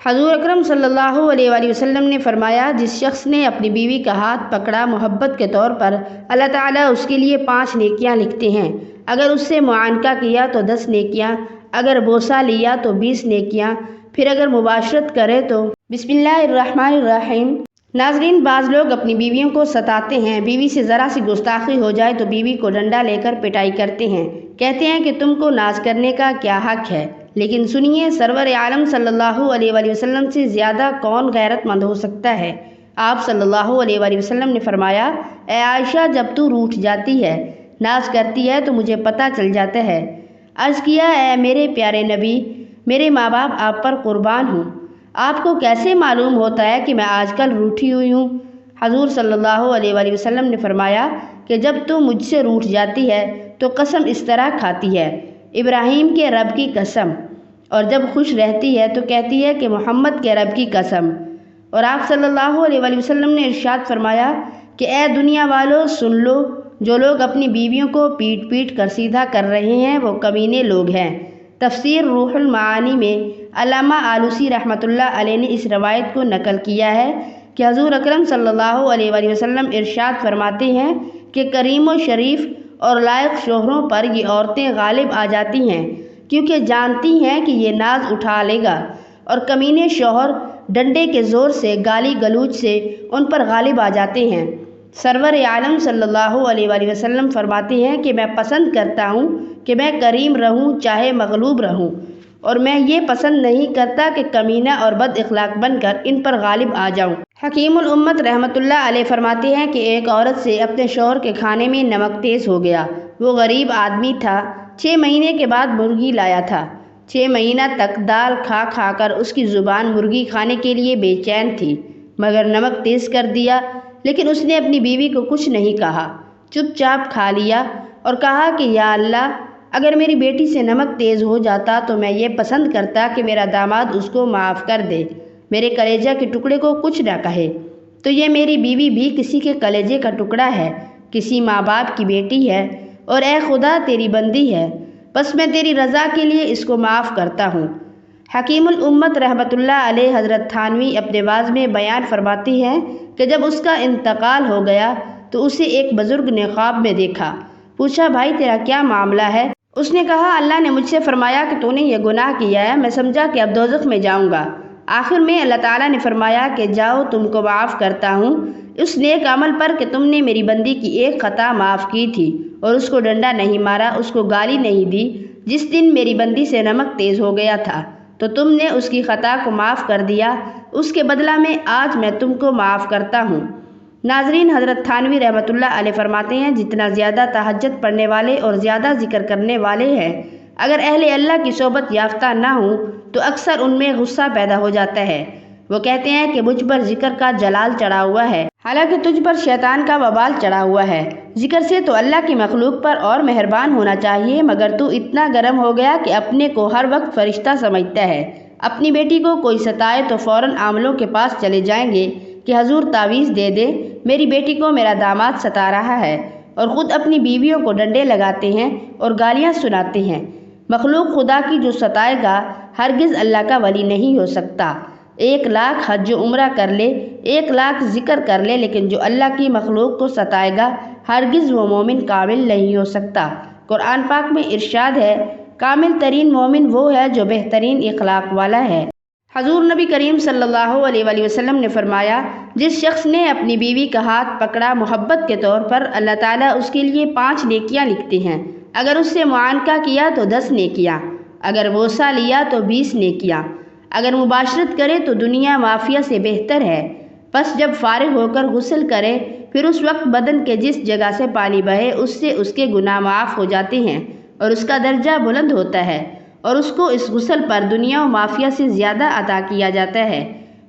حضور اکرم صلی اللہ علیہ وآلہ وسلم نے فرمایا، جس شخص نے اپنی بیوی کا ہاتھ پکڑا محبت کے طور پر، اللہ تعالیٰ اس کے لیے 5 نیکیاں لکھتے ہیں۔ اگر اس سے معانقہ کیا تو 10 نیکیاں، اگر بوسہ لیا تو 20 نیکیاں، پھر اگر مباشرت کرے تو بسم اللہ الرحمن الرحیم۔ ناظرین، بعض لوگ اپنی بیویوں کو ستاتے ہیں۔ بیوی سے ذرا سی گستاخی ہو جائے تو بیوی کو ڈنڈا لے کر پٹائی کرتے ہیں، کہتے ہیں کہ تم کو ناز کرنے کا کیا حق ہے۔ لیکن سنیے، سرور عالم صلی اللہ علیہ وآلہ وسلم سے زیادہ کون غیرت مند ہو سکتا ہے؟ آپ صلی اللہ علیہ وآلہ وسلم نے فرمایا، اے عائشہ، جب تو روٹھ جاتی ہے، ناز کرتی ہے تو مجھے پتہ چل جاتا ہے۔ عرض کیا، اے میرے پیارے نبی، میرے ماں باپ آپ پر قربان ہوں، آپ کو کیسے معلوم ہوتا ہے کہ میں آج کل روٹھی ہوئی ہوں؟ حضور صلی اللہ علیہ وآلہ وسلم نے فرمایا کہ جب تو مجھ سے روٹھ جاتی ہے تو قسم اس طرح کھاتی ہے، ابراہیم کے رب کی قسم، اور جب خوش رہتی ہے تو کہتی ہے کہ محمد کے رب کی قسم۔ اور آپ صلی اللہ علیہ وآلہ وسلم نے ارشاد فرمایا کہ اے دنیا والو، سن لو، جو لوگ اپنی بیویوں کو پیٹ پیٹ کر سیدھا کر رہے ہیں وہ کمینے لوگ ہیں۔ تفسیر روح المعانی میں علامہ آلوسی رحمۃ اللہ علیہ نے اس روایت کو نقل کیا ہے کہ حضور اکرم صلی اللہ علیہ وآلہ وسلم ارشاد فرماتے ہیں کہ کریم و شریف اور لائق شوہروں پر یہ عورتیں غالب آ جاتی ہیں کیونکہ جانتی ہیں کہ یہ ناز اٹھا لے گا، اور کمینے شوہر ڈنڈے کے زور سے، گالی گلوچ سے ان پر غالب آ جاتے ہیں۔ سرور عالم صلی اللہ علیہ وآلہ وسلم فرماتے ہیں کہ میں پسند کرتا ہوں کہ میں کریم رہوں چاہے مغلوب رہوں، اور میں یہ پسند نہیں کرتا کہ کمینہ اور بد اخلاق بن کر ان پر غالب آ جاؤں۔ حکیم الامت رحمۃ اللہ علیہ فرماتے ہیں کہ ایک عورت سے اپنے شوہر کے کھانے میں نمک تیز ہو گیا۔ وہ غریب آدمی تھا، 6 مہینے کے بعد مرغی لایا تھا۔ 6 مہینہ تک دال کھا کھا کر اس کی زبان مرغی کھانے کے لیے بے چین تھی، مگر نمک تیز کر دیا۔ لیکن اس نے اپنی بیوی کو کچھ نہیں کہا، چپ چاپ کھا لیا اور کہا کہ یا اللہ، اگر میری بیٹی سے نمک تیز ہو جاتا تو میں یہ پسند کرتا کہ میرا داماد اس کو معاف کر دے، میرے کلیجہ کے ٹکڑے کو کچھ نہ کہے، تو یہ میری بیوی بھی کسی کے کلیجے کا ٹکڑا ہے، کسی ماں باپ کی بیٹی ہے، اور اے خدا تیری بندی ہے، بس میں تیری رضا کے لیے اس کو معاف کرتا ہوں۔ حکیم الامت رحمۃ اللہ علیہ حضرت تھانوی اپنے واعظ میں بیان فرماتے ہیں کہ جب اس کا انتقال ہو گیا تو اسے ایک بزرگ نے خواب میں دیکھا۔ پوچھا، بھائی تیرا کیا معاملہ ہے؟ اس نے کہا، اللہ نے مجھ سے فرمایا کہ تو نے یہ گناہ کیا ہے، میں سمجھا کہ اب دوزخ میں جاؤں گا۔ آخر میں اللہ تعالیٰ نے فرمایا کہ جاؤ، تم کو معاف کرتا ہوں اس نیک عمل پر کہ تم نے میری بندی کی ایک خطا معاف کی تھی اور اس کو ڈنڈا نہیں مارا، اس کو گالی نہیں دی۔ جس دن میری بندی سے نمک تیز ہو گیا تھا تو تم نے اس کی خطا کو معاف کر دیا، اس کے بدلہ میں آج میں تم کو معاف کرتا ہوں۔ ناظرین، حضرت تھانوی رحمۃ اللہ علیہ فرماتے ہیں، جتنا زیادہ تہجد پڑھنے والے اور زیادہ ذکر کرنے والے ہیں، اگر اہل اللہ کی صحبت یافتہ نہ ہوں تو اکثر ان میں غصہ پیدا ہو جاتا ہے۔ وہ کہتے ہیں کہ مجھ پر ذکر کا جلال چڑھا ہوا ہے، حالانکہ تجھ پر شیطان کا وبال چڑھا ہوا ہے۔ ذکر سے تو اللہ کی مخلوق پر اور مہربان ہونا چاہیے، مگر تو اتنا گرم ہو گیا کہ اپنے کو ہر وقت فرشتہ سمجھتا ہے۔ اپنی بیٹی کو کوئی ستائے تو فوراً عاملوں کے پاس چلے جائیں گے کہ حضور تعویذ دے دے، میری بیٹی کو میرا داماد ستا رہا ہے، اور خود اپنی بیویوں کو ڈنڈے لگاتے ہیں اور گالیاں سناتے ہیں۔ مخلوق خدا کی جو ستائے گا ہرگز اللہ کا ولی نہیں ہو سکتا۔ 1,00,000 حج و عمرہ کر لے، 1,00,000 ذکر کر لے، لیکن جو اللہ کی مخلوق کو ستائے گا ہرگز وہ مومن کامل نہیں ہو سکتا۔ قرآن پاک میں ارشاد ہے، کامل ترین مومن وہ ہے جو بہترین اخلاق والا ہے۔ حضور نبی کریم صلی اللہ علیہ وآلہ وسلم نے فرمایا، جس شخص نے اپنی بیوی کا ہاتھ پکڑا محبت کے طور پر، اللہ تعالیٰ اس کے لیے 5 نیکیاں لکھتے ہیں۔ اگر اس سے معانقہ کیا تو 10 نیکیاں، اگر بوسہ لیا تو 20 نیکیاں، اگر مباشرت کرے تو دنیا مافیا سے بہتر ہے۔ بس جب فارغ ہو کر غسل کرے، پھر اس وقت بدن کے جس جگہ سے پانی بہے اس سے اس کے گناہ معاف ہو جاتے ہیں اور اس کا درجہ بلند ہوتا ہے، اور اس کو اس غسل پر دنیا و مافیا سے زیادہ عطا کیا جاتا ہے،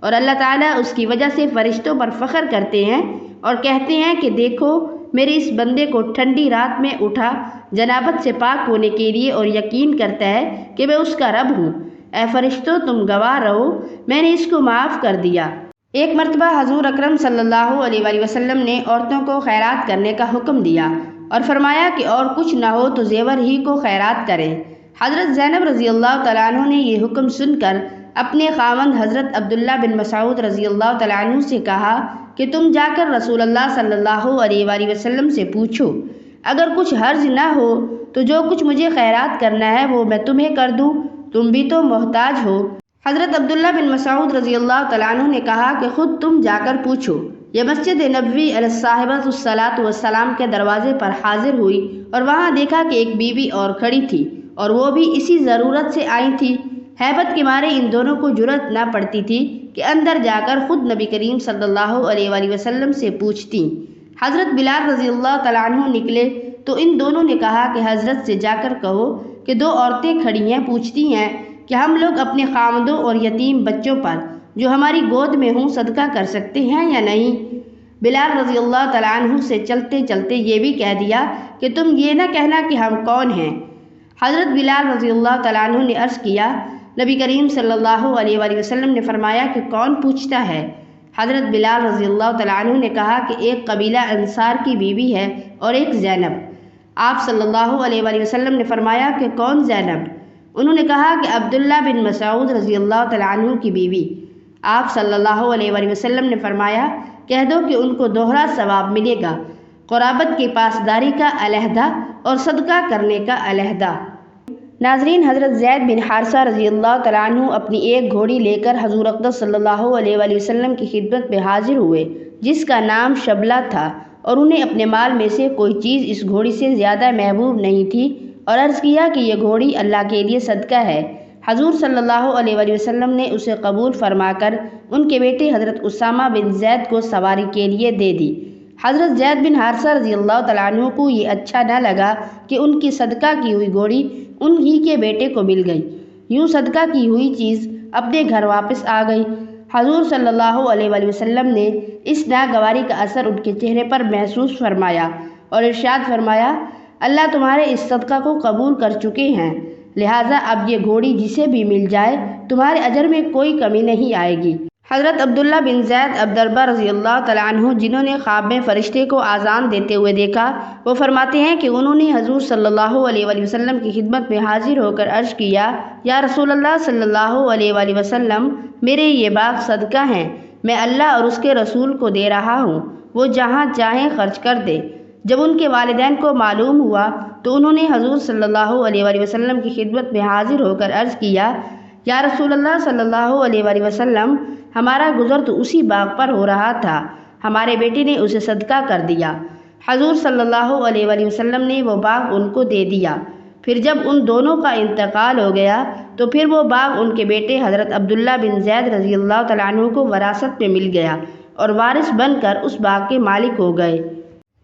اور اللہ تعالیٰ اس کی وجہ سے فرشتوں پر فخر کرتے ہیں اور کہتے ہیں کہ دیکھو، میرے اس بندے کو ٹھنڈی رات میں اٹھا جنابت سے پاک ہونے کے لیے اور یقین کرتا ہے کہ میں اس کا رب ہوں۔ اے فرشتوں، تم گواہ رہو، میں نے اس کو معاف کر دیا۔ ایک مرتبہ حضور اکرم صلی اللہ علیہ وآلہ وسلم نے عورتوں کو خیرات کرنے کا حکم دیا اور فرمایا کہ اور کچھ نہ ہو تو زیور ہی کو خیرات کریں۔ حضرت زینب رضی اللہ تعالیٰ عنہ نے یہ حکم سن کر اپنے خاوند حضرت عبداللہ بن مسعود رضی اللہ تعالیٰ عنہ سے کہا کہ تم جا کر رسول اللہ صلی اللہ علیہ وآلہ وسلم سے پوچھو، اگر کچھ حرج نہ ہو تو جو کچھ مجھے خیرات کرنا ہے وہ میں تمہیں کر دوں، تم بھی تو محتاج ہو۔ حضرت عبداللہ بن مسعود رضی اللہ تعالیٰ عنہ نے کہا کہ خود تم جا کر پوچھو۔ یہ مسجد نبوی علیہ صاحبۃ الصلاۃ والسلام کے دروازے پر حاضر ہوئی اور وہاں دیکھا کہ ایک بیوی اور کھڑی تھی اور وہ بھی اسی ضرورت سے آئی تھی۔ ہیبت کے مارے ان دونوں کو جرأت نہ پڑتی تھی کہ اندر جا کر خود نبی کریم صلی اللہ علیہ وآلہ وسلم سے پوچھتی۔ حضرت بلال رضی اللہ تعالیٰ عنہ نکلے تو ان دونوں نے کہا کہ حضرت سے جا کر کہو کہ دو عورتیں کھڑی ہیں، پوچھتی ہیں کہ ہم لوگ اپنے خامدوں اور یتیم بچوں پر جو ہماری گود میں ہوں صدقہ کر سکتے ہیں یا نہیں۔ بلال رضی اللہ تعالیٰ عنہ سے چلتے چلتے یہ بھی کہہ دیا کہ تم یہ نہ کہنا کہ ہم کون ہیں۔ حضرت بلال رضی اللہ تعالیٰ عنہ نے عرض کیا، نبی کریم صلی اللہ علیہ وآلہ وسلم نے فرمایا کہ کون پوچھتا ہے؟ حضرت بلال رضی اللہ تعالیٰ عنہ نے کہا کہ ایک قبیلہ انصار کی بیوی ہے اور ایک زینب۔ آپ صلی اللہ علیہ وآلہ وسلم نے فرمایا کہ کون زینب؟ انہوں نے کہا کہ عبداللہ بن مسعود رضی اللہ تعالیٰ عنہ کی بیوی۔ آپ صلی اللہ علیہ وآلہ وسلم نے فرمایا، کہہ دو کہ ان کو دوہرا ثواب ملے گا، قرابت کے پاسداری کا علیحدہ اور صدقہ کرنے کا علیحدہ۔ ناظرین، حضرت زید بن حارثہ رضی اللہ تعالیٰ عنہ اپنی ایک گھوڑی لے کر حضور اقدس صلی اللہ علیہ وآلہ وسلم کی خدمت میں حاضر ہوئے جس کا نام شبلہ تھا، اور انہیں اپنے مال میں سے کوئی چیز اس گھوڑی سے زیادہ محبوب نہیں تھی، اور عرض کیا کہ یہ گھوڑی اللہ کے لیے صدقہ ہے۔ حضور صلی اللہ علیہ وآلہ وسلم نے اسے قبول فرما کر ان کے بیٹے حضرت اسامہ بن زید کو سواری کے لیے دے دی۔ حضرت زید بن حارثہ رضی اللہ تعالیٰ عنہ کو یہ اچھا نہ لگا کہ ان کی صدقہ کی ہوئی گھوڑی ان ہی کے بیٹے کو مل گئی۔ یوں صدقہ کی ہوئی چیز اپنے گھر واپس آ گئی۔ حضور صلی اللہ علیہ وآلہ وسلم نے اس ناگواری کا اثر ان کے چہرے پر محسوس فرمایا اور ارشاد فرمایا، اللہ تمہارے اس صدقہ کو قبول کر چکے ہیں، لہٰذا اب یہ گھوڑی جسے بھی مل جائے تمہارے اجر میں کوئی کمی نہیں آئے گی۔ حضرت عبداللہ بن زید عبدالبہ رضی اللہ تعالیٰ عنہ، جنہوں نے خواب میں فرشتے کو آذان دیتے ہوئے دیکھا، وہ فرماتے ہیں کہ انہوں نے حضور صلی اللہ علیہ وآلہ وسلم کی خدمت میں حاضر ہو کر عرض کیا، یا رسول اللہ صلی اللہ علیہ وآلہ وسلم، میرے یہ باغ صدقہ ہیں، میں اللہ اور اس کے رسول کو دے رہا ہوں، وہ جہاں چاہیں خرچ کر دے۔ جب ان کے والدین کو معلوم ہوا تو انہوں نے حضور صلی اللہ علیہ وآلہ وسلم کی خدمت میں حاضر ہو کر عرض کیا، یا رسول اللہ صلی اللہ علیہ وآلہ وسلم، ہمارا گزر تو اسی باغ پر ہو رہا تھا، ہمارے بیٹے نے اسے صدقہ کر دیا۔ حضور صلی اللہ علیہ وآلہ وسلم نے وہ باغ ان کو دے دیا۔ پھر جب ان دونوں کا انتقال ہو گیا تو پھر وہ باغ ان کے بیٹے حضرت عبداللہ بن زید رضی اللہ تعالیٰ عنہ کو وراثت میں مل گیا اور وارث بن کر اس باغ کے مالک ہو گئے۔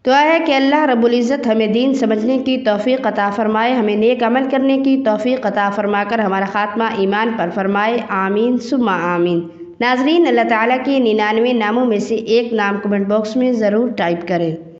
دعا ہے کہ اللہ رب العزت ہمیں دین سمجھنے کی توفیق عطا فرمائے، ہمیں نیک عمل کرنے کی توفیق عطا فرما کر ہمارا خاتمہ ایمان پر فرمائے، آمین ثم آمین۔ ناظرین، اللہ تعالیٰ کے 99 ناموں میں سے ایک نام کمنٹ باکس میں ضرور ٹائپ کریں۔